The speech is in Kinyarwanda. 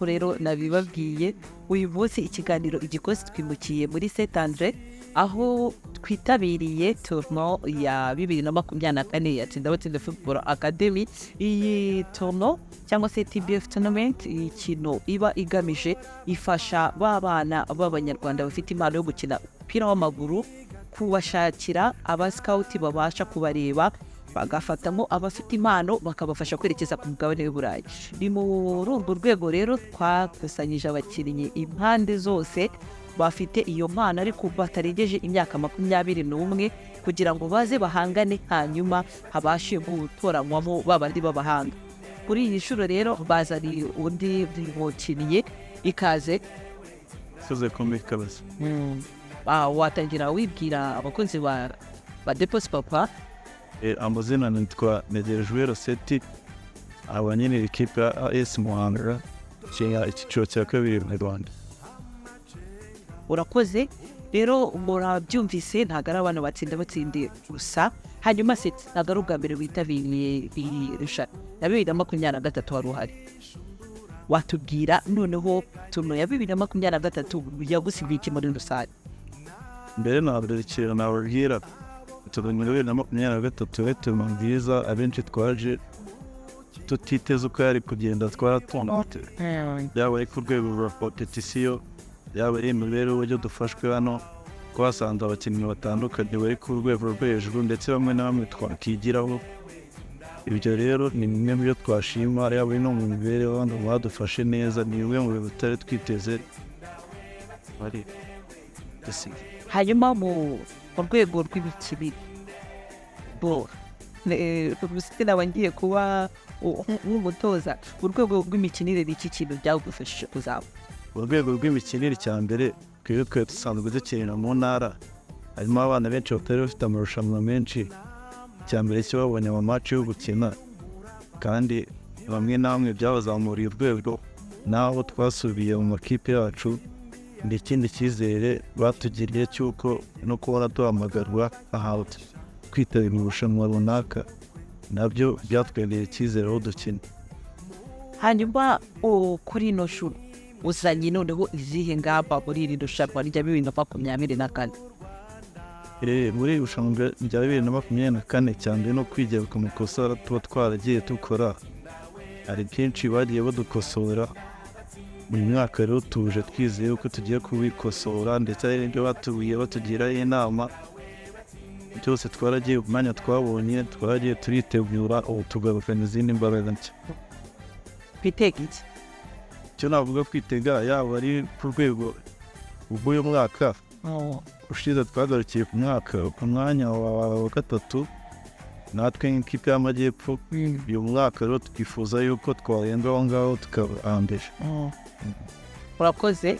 nk'uko rero nabibabwiye uyu munsi ikiganiro igikosi twimukiye muri Saint Andre aho twitabiriye tournoi ya 2024 ya Tsindabatsinde Football Academy. Iyi tournoi cyangwa se TBF tournament ikino iba igamije ifasha babana b'abanyarwanda bafite impano yo gukina umupira w'amaguru kubashakira aba scout babasha kubareba bagafatamo abafite impano bakabafasha kwerekeza ku mugabane w'Uburayi. Ni muri urwo rwego rero twakusanyije abakinnyi impande zose bafite iyo mpano ariko batarengeje imyaka 21 kugira ngo baze bahangane hanyuma habashe gutoranywamo babandi b'abahanga. Kuri iyi nshuro rero bazaniye undi mukinnyi ikaze komikabaza. Watangira wibwira abakunzi ba Depos Papa. Amazina nitwa Ntegerejuwera Sept, abanyene ikipe ya AS Muhanga cya icyiciro cya kabiri mu Rwanda. Urakoze rero murabyumvise ntago ari abantu batsindabatsinde gusa. Hanyuma se ntago ari ubwa mbere witabiriye irushanwa ya 2023 wari uhari. Watubwira noneho tuno ya 2023 yagusigiye iki muri rusange? Mbere nabirikira nababwira tunyuwe na 2023 wetuma nziza abenshi twaje tutiteze uko yari kugenda twaratonate yaba ari ku rwego rwa competition yaba ari imibereho yo dufashwe hano twasanze abakinnyi batandukanye bari ku rwego rwo hejuru ndetse bamwe na bamwe twakigiraho. Ibyo rero ni bimwe mu byo twashima yaba ari no mu mibereho hano badufashe neza, ni bimwe mu bitari twiteze bari hanyuma mu rwego rw'imikino bo ubusitani abangiye kuba nk'umutoza urwego rw'imikinire n'iki kintu byagufashije kuzaba. Urwego rw'imikinire cya mbere twe dusanzwe dukinira mu ntara harimo abana benshi batari bafite amarushanwa menshi. Cya mbere cyo babonye amamatch yo gukina kandi bamwe namwe byabazamuriye urwego naho twasubiye mu makipe yacu. Ndikindi cyizere batugiriye cyuko no kubona tuhamagarwa ahawe kwitabira irushanwa runaka nabyo byatwereye icyizere aho dukina. Hanyuma kuri ino shuri uzanye noneho izihe ngamba muri iri rushanwa rya 2024? Muri irushanwa rya 2024 cyane no kwigira ku makosa tuba twaragiye dukora. Hari byinshi bagiye badukosora mu mwaka rero tuje twizeye uko tugiye kubikosora ndetse ari n'ibyo batubiye batugira inama. Byose twaragiye umwanya twabonye twaragiye turitegura ubu tugarukana izindi mbaraga nshya. Kwitega iki? Cyo navuga kwitega yaba ari ku rwego ubw'uyu mwaka ushize twagarukiye ku mwanya wa gatatu natwe nk'ikipe y'Amajyepfo. Uyu mwaka rero twifuza yuko twarenga aho ngaho tukaba hambere. Urakoze.